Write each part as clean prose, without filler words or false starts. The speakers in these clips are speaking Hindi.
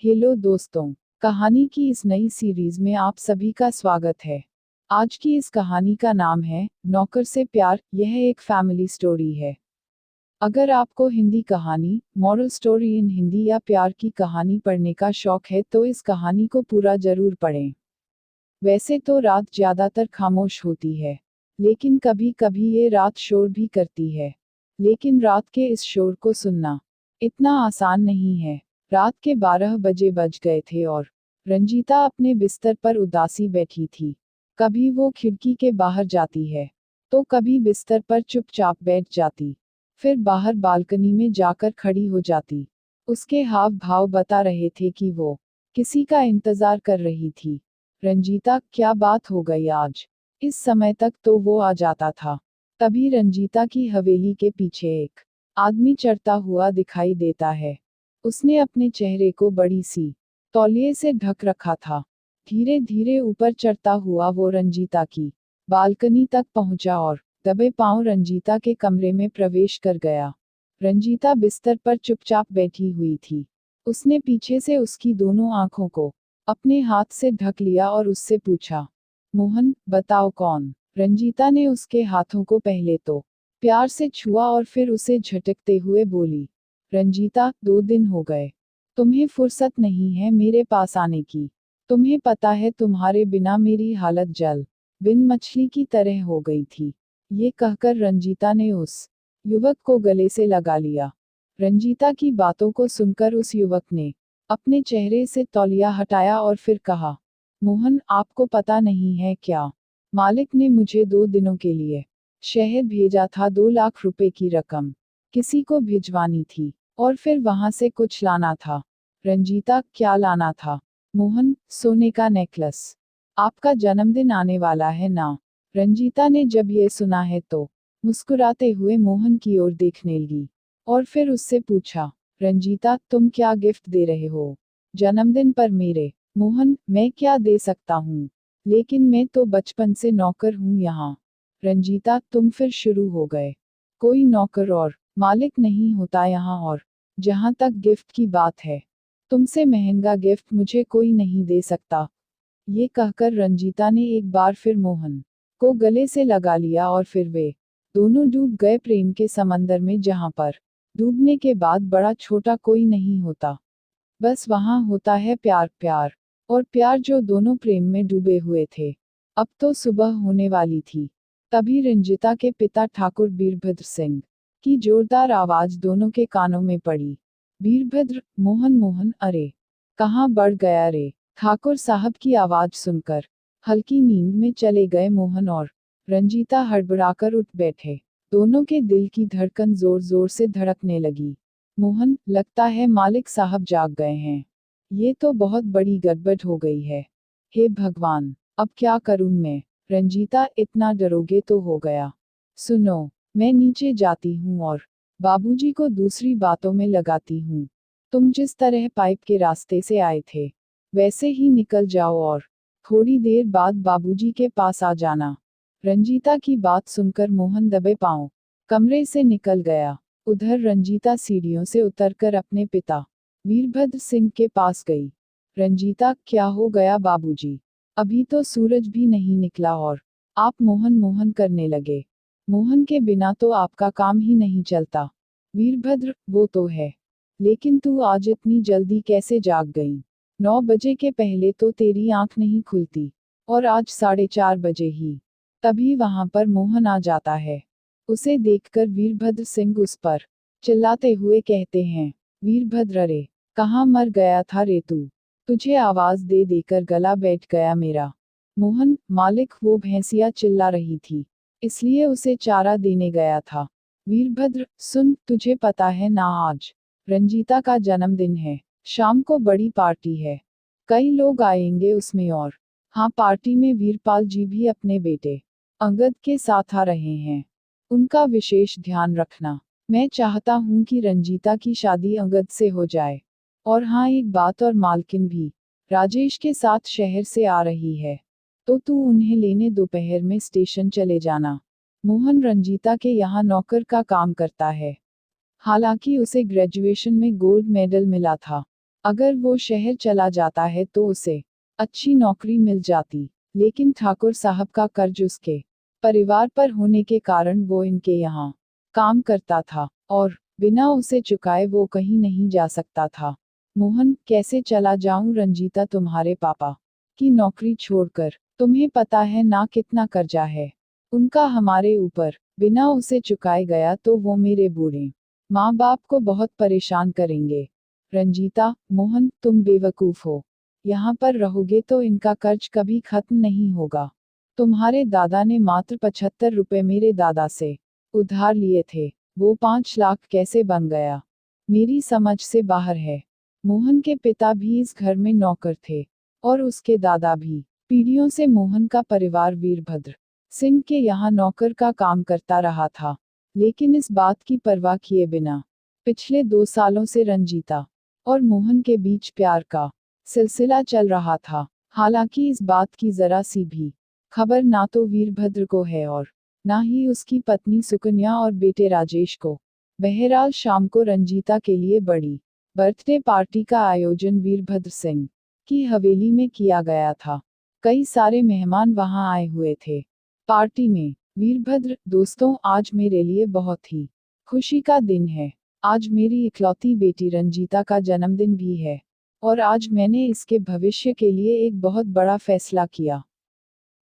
हेलो दोस्तों, कहानी की इस नई सीरीज में आप सभी का स्वागत है। आज की इस कहानी का नाम है नौकर से प्यार। यह एक फैमिली स्टोरी है। अगर आपको हिंदी कहानी, मॉरल स्टोरी इन हिंदी या प्यार की कहानी पढ़ने का शौक है तो इस कहानी को पूरा जरूर पढ़ें। वैसे तो रात ज्यादातर खामोश होती है, लेकिन कभी कभी ये रात शोर भी करती है। लेकिन रात के इस शोर को सुनना इतना आसान नहीं है। रात के 12 बजे बज गए थे और रंजीता अपने बिस्तर पर उदासी बैठी थी। कभी वो खिड़की के बाहर जाती है, तो कभी बिस्तर पर चुपचाप बैठ जाती, फिर बाहर बालकनी में जाकर खड़ी हो जाती। उसके हाव भाव बता रहे थे कि वो किसी का इंतजार कर रही थी। रंजीता, क्या बात हो गई आज? इस समय तक तो वो आ जाता था। तभी रंजीता की हवेली के पीछे एक आदमी चढ़ता हुआ दिखाई देता है। उसने अपने चेहरे को बड़ी सी तौलिए से ढक रखा था। धीरे धीरे ऊपर चढ़ता हुआ वो रंजीता की बालकनी तक पहुंचा और दबे पांव रंजीता के कमरे में प्रवेश कर गया। रंजीता बिस्तर पर चुपचाप बैठी हुई थी। उसने पीछे से उसकी दोनों आंखों को अपने हाथ से ढक लिया और उससे पूछा, मोहन, बताओ कौन? रंजीता ने उसके हाथों को पहले तो प्यार से छुआ और फिर उसे झटकते हुए बोली, रंजीता, 2 दिन हो गए। तुम्हें फुर्सत नहीं है मेरे पास आने की। तुम्हें पता है तुम्हारे बिना मेरी हालत जल बिन मछली की तरह हो गई थी। ये कहकर रंजीता ने उस युवक को गले से लगा लिया। रंजीता की बातों को सुनकर उस युवक ने अपने चेहरे से तौलिया हटाया और फिर कहा, मोहन, आपको पता नहीं है क्या? मालिक ने मुझे 2 दिनों के लिए शहर भेजा था। 2 लाख रुपए की रकम किसी को भिजवानी थी और फिर वहां से कुछ लाना था। रंजीता, क्या लाना था? मोहन, सोने का नेकलेस। आपका जन्मदिन आने वाला है ना? रंजीता ने जब ये सुना है तो मुस्कुराते हुए मोहन की ओर देखने लगी और फिर उससे पूछा, रंजीता, तुम क्या गिफ्ट दे रहे हो जन्मदिन पर मेरे? मोहन, मैं क्या दे सकता हूँ, लेकिन मैं तो बचपन से नौकर हूँ यहाँ। रंजीता, तुम फिर शुरू हो गए। कोई नौकर और मालिक नहीं होता यहाँ, और जहाँ तक गिफ्ट की बात है, तुमसे महंगा गिफ्ट मुझे कोई नहीं दे सकता। ये कहकर रंजीता ने एक बार फिर मोहन को गले से लगा लिया और फिर वे दोनों डूब गए प्रेम के समंदर में, जहाँ पर डूबने के बाद बड़ा छोटा कोई नहीं होता, बस वहां होता है प्यार। प्यार और प्यार जो दोनों प्रेम में डूबे हुए थे। अब तो सुबह होने वाली थी। तभी रंजीता के पिता ठाकुर वीरभद्र सिंह की जोरदार आवाज दोनों के कानों में पड़ी। वीरभद्र, मोहन, मोहन, अरे कहाँ बढ़ गया रे? ठाकुर साहब की आवाज सुनकर हल्की नींद में चले गए मोहन और रंजीता हड़बड़ाकर उठ बैठे। दोनों के दिल की धड़कन जोर जोर से धड़कने लगी। मोहन, लगता है मालिक साहब जाग गए हैं। ये तो बहुत बड़ी गड़बड़ हो गई है। हे भगवान, अब क्या करूं मैं? रंजीता, इतना डरोगे तो हो गया। सुनो, मैं नीचे जाती हूँ और बाबूजी को दूसरी बातों में लगाती हूँ। तुम जिस तरह पाइप के रास्ते से आए थे, वैसे ही निकल जाओ और थोड़ी देर बाद बाबूजी के पास आ जाना। रंजीता की बात सुनकर मोहन दबे पांव कमरे से निकल गया। उधर रंजीता सीढ़ियों से उतरकर अपने पिता वीरभद्र सिंह के पास गई। रंजीता, क्या हो गया बाबूजी? अभी तो सूरज भी नहीं निकला और आप मोहन मोहन करने लगे। मोहन के बिना तो आपका काम ही नहीं चलता। वीरभद्र, वो तो है, लेकिन तू आज इतनी जल्दी कैसे जाग गई? 9 बजे के पहले तो तेरी आंख नहीं खुलती, और आज 4:30 बजे ही। तभी वहां पर मोहन आ जाता है। उसे देखकर वीरभद्र सिंह उस पर चिल्लाते हुए कहते हैं, वीरभद्र, अरे कहाँ मर गया था रे तू? तुझे आवाज दे देकर गला बैठ गया मेरा। मोहन, मालिक, वो भैंसिया चिल्ला रही थी, इसलिए उसे चारा देने गया था। वीरभद्र, सुन, तुझे पता है ना आज रंजीता का जन्मदिन है। शाम को बड़ी पार्टी है, कई लोग आएंगे उसमें, और हाँ, पार्टी में वीरपाल जी भी अपने बेटे अंगद के साथ आ रहे हैं। उनका विशेष ध्यान रखना। मैं चाहता हूँ कि रंजीता की शादी अंगद से हो जाए। और हाँ, एक बात और, मालकिन भी राजेश के साथ शहर से आ रही है, तो तू उन्हें लेने दोपहर में स्टेशन चले जाना। मोहन रंजीता के यहाँ नौकर का काम करता है। हालांकि उसे ग्रेजुएशन में गोल्ड मेडल मिला था, अगर वो शहर चला जाता है तो उसे अच्छी नौकरी मिल जाती, लेकिन ठाकुर साहब का कर्ज उसके परिवार पर होने के कारण वो इनके यहाँ काम करता था, और बिना उसे चुकाए वो कहीं नहीं जा सकता था। मोहन, कैसे चला जाऊं रंजीता तुम्हारे पापा की नौकरी छोड़कर? तुम्हें पता है ना कितना कर्जा है उनका हमारे ऊपर, बिना उसे चुकाए गया तो वो मेरे बूढ़े माँ बाप को बहुत परेशान करेंगे। रंजीता, मोहन, तुम बेवकूफ हो। यहाँ पर रहोगे तो इनका कर्ज कभी खत्म नहीं होगा। तुम्हारे दादा ने मात्र 75 रुपए मेरे दादा से उधार लिए थे, वो 5 लाख कैसे बन गया, मेरी समझ से बाहर है। मोहन के पिता भी इस घर में नौकर थे, और उसके दादा भी। पीढ़ियों से मोहन का परिवार वीरभद्र सिंह के यहाँ नौकर का काम करता रहा था, लेकिन इस बात की परवाह किए बिना पिछले 2 सालों से रंजीता और मोहन के बीच प्यार का सिलसिला चल रहा था। हालांकि इस बात की जरा सी भी खबर ना तो वीरभद्र को है और ना ही उसकी पत्नी सुकन्या और बेटे राजेश को। बहरहाल शाम को रंजीता के लिए बड़ी बर्थडे पार्टी का आयोजन वीरभद्र सिंह की हवेली में किया गया था। कई सारे मेहमान वहां आए हुए थे। पार्टी में वीरभद्र, दोस्तों, आज मेरे लिए बहुत ही खुशी का दिन है। आज मेरी इकलौती बेटी रंजीता का जन्मदिन भी है, और आज मैंने इसके भविष्य के लिए एक बहुत बड़ा फैसला किया।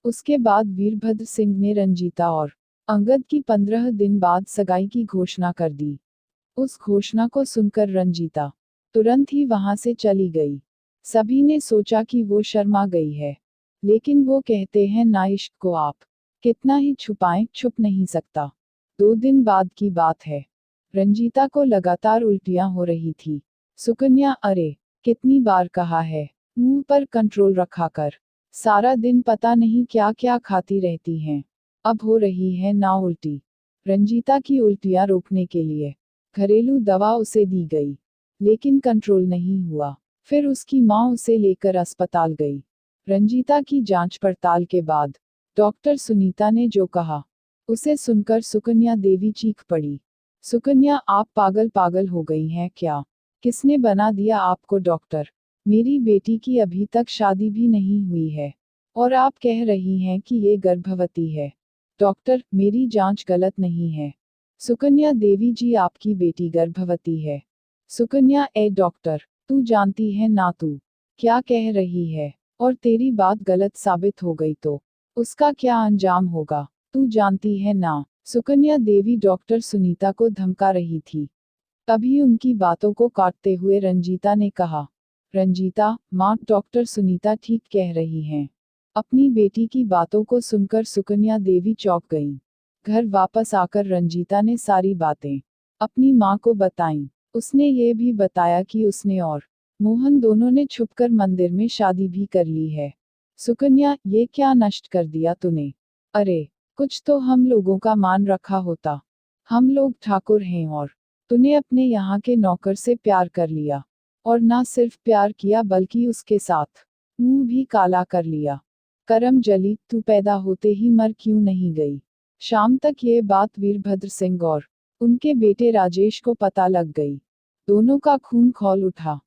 उसके बाद वीरभद्र सिंह ने रंजीता और अंगद की 15 दिन बाद सगाई की घोषणा कर दी। उस घोषणा को सुनकर रंजीता तुरंत ही वहां से चली गई। सभी ने सोचा कि वो शर्मा गई है, लेकिन वो कहते हैं ना, इश्क को आप कितना ही छुपाएं, छुप नहीं सकता। 2 दिन बाद की बात है। रंजीता को लगातार उल्टियां हो रही थी। सुकन्या, अरे कितनी बार कहा है, मुंह पर कंट्रोल रखा कर, सारा दिन पता नहीं क्या क्या खाती रहती हैं, अब हो रही है ना उल्टी। रंजीता की उल्टियां रोकने के लिए घरेलू दवा उसे दी गई, लेकिन कंट्रोल नहीं हुआ। फिर उसकी माँ उसे लेकर अस्पताल गई। रंजीता की जांच पड़ताल के बाद डॉक्टर सुनीता ने जो कहा, उसे सुनकर सुकन्या देवी चीख पड़ी। सुकन्या, आप पागल पागल हो गई हैं क्या? किसने बना दिया आपको डॉक्टर? मेरी बेटी की अभी तक शादी भी नहीं हुई है, और आप कह रही हैं कि ये गर्भवती है। डॉक्टर, मेरी जांच गलत नहीं है। सुकन्या देवी जी, आपकी बेटी गर्भवती है। सुकन्या, ए डॉक्टर, तू जानती है ना तू क्या कह रही है, और तेरी बात गलत साबित हो गई तो उसका क्या अंजाम होगा, तू जानती है ना। सुकन्या देवी डॉक्टर सुनीता को धमका रही थी। तभी उनकी बातों को काटते हुए रंजीता ने कहा, रंजीता, माँ, डॉक्टर सुनीता ठीक कह रही हैं। अपनी बेटी की बातों को सुनकर सुकन्या देवी चौंक गईं। घर वापस आकर रंजीता ने सारी बातें अपनी माँ को बताईं। उसने ये भी बताया कि उसने और मोहन दोनों ने छुपकर मंदिर में शादी भी कर ली है। सुकन्या, ये क्या नष्ट कर दिया तूने? अरे, कुछ तो हम लोगों का मान रखा होता। हम लोग ठाकुर हैं, और तूने अपने यहाँ के नौकर से प्यार कर लिया, और ना सिर्फ प्यार किया बल्कि उसके साथ मुंह भी काला कर लिया। करम जली, तू पैदा होते ही मर क्यों नहीं गई? शाम तक ये बात वीरभद्र सिंह और उनके बेटे राजेश को पता लग गई। दोनों का खून खौल उठा।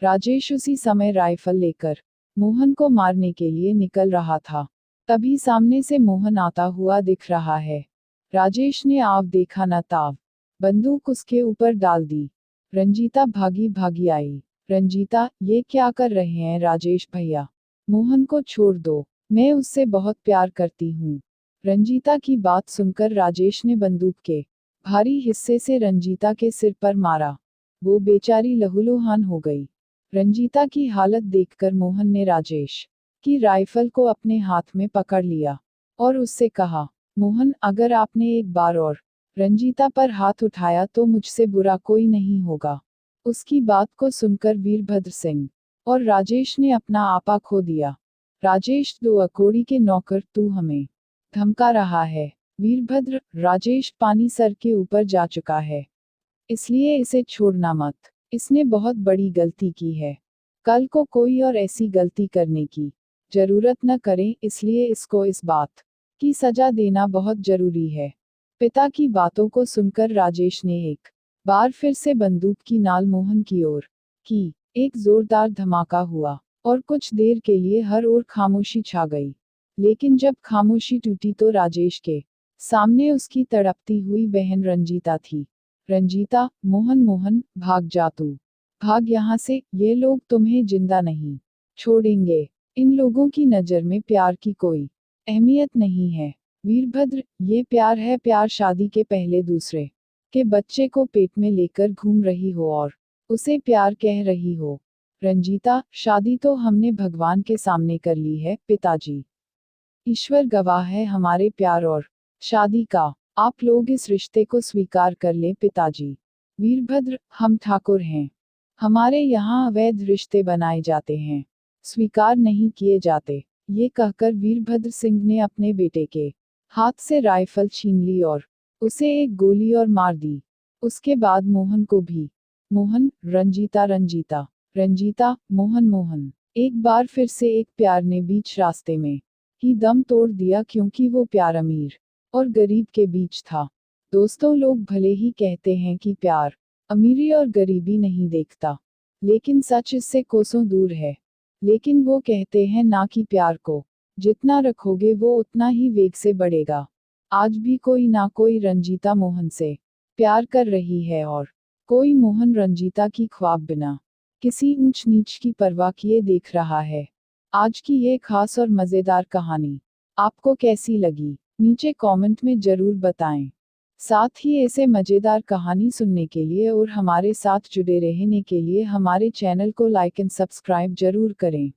राजेश उसी समय राइफल लेकर मोहन को मारने के लिए निकल रहा था। तभी सामने से मोहन आता हुआ दिख रहा है। राजेश ने आव देखा न ताव, बंदूक उसके ऊपर डाल दी। रंजीता भागी भागी आई। रंजीता, ये क्या कर रहे हैं राजेश भैया? मोहन को छोड़ दो, मैं उससे बहुत प्यार करती हूँ। रंजीता की बात सुनकर राजेश ने बंदूक के भारी हिस्से से रंजीता के सिर पर मारा। वो बेचारी लहूलुहान हो गई। रंजीता की हालत देखकर मोहन ने राजेश की राइफल को अपने हाथ में पकड़ लिया, और उससे कहा, मोहन, अगर आपने एक बार और रंजीता पर हाथ उठाया तो मुझसे बुरा कोई नहीं होगा। उसकी बात को सुनकर वीरभद्र सिंह और राजेश ने अपना आपा खो दिया। राजेश, 2 अकोड़ी के नौकर, तू हमें धमका रहा है? वीरभद्र, राजेश, पानी सर के ऊपर जा चुका है, इसलिए इसे छोड़ना मत। इसने बहुत बड़ी गलती की है। कल को कोई और ऐसी गलती करने की जरूरत न करे, इसलिए इसको इस बात की सजा देना बहुत जरूरी है। पिता की बातों को सुनकर राजेश ने एक बार फिर से बंदूक की नाल मोहन की ओर की। एक जोरदार धमाका हुआ और कुछ देर के लिए हर ओर खामोशी छा गई। लेकिन जब खामोशी टूटी तो राजेश के सामने उसकी तड़पती हुई बहन रंजीता थी। रंजीता, मोहन मोहन, भाग जा तू। भाग यहाँ से, ये लोग तुम्हें जिंदा नहीं छोड़ेंगे। इन लोगों की नज़र में प्यार की कोई अहमियत नहीं है। वीरभद्र, ये प्यार है, प्यार शादी के पहले दूसरे के बच्चे को पेट में लेकर घूम रही हो और उसे प्यार कह रही हो। रंजीता, शादी तो हमने भगवान के सामने कर ली है पिताजी। ईश्वर गवाह है हमारे प्यार और शादी का। आप लोग इस रिश्ते को स्वीकार कर लें पिताजी। वीरभद्र, हम ठाकुर हैं। हमारे यहाँ अवैध रिश्ते बनाए जाते हैं, स्वीकार नहीं किए जाते। ये कहकर वीरभद्र सिंह ने अपने बेटे के हाथ से राइफल छीन ली और उसे एक गोली और मार दी। उसके बाद मोहन को भी। मोहन, रंजीता, रंजीता, रंजीता, मोहन मोहन। एक बार फिर से एक प्यार ने बीच रास्ते में ही दम तोड़ दिया, क्योंकि वो प्यार अमीर और गरीब के बीच था। दोस्तों, लोग भले ही कहते हैं कि प्यार अमीरी और गरीबी नहीं देखता, लेकिन सच इससे कोसों दूर है। लेकिन वो कहते हैं ना कि प्यार को जितना रखोगे वो उतना ही वेग से बढ़ेगा। आज भी कोई ना कोई रंजीता मोहन से प्यार कर रही है और कोई मोहन रंजीता की ख्वाब बिना किसी ऊंच नीच की परवाह किए देख रहा है। आज की ये खास और मज़ेदार कहानी आपको कैसी लगी, नीचे कमेंट में जरूर बताएं। साथ ही ऐसे मज़ेदार कहानी सुनने के लिए और हमारे साथ जुड़े रहने के लिए हमारे चैनल को लाइक एंड सब्सक्राइब जरूर करें।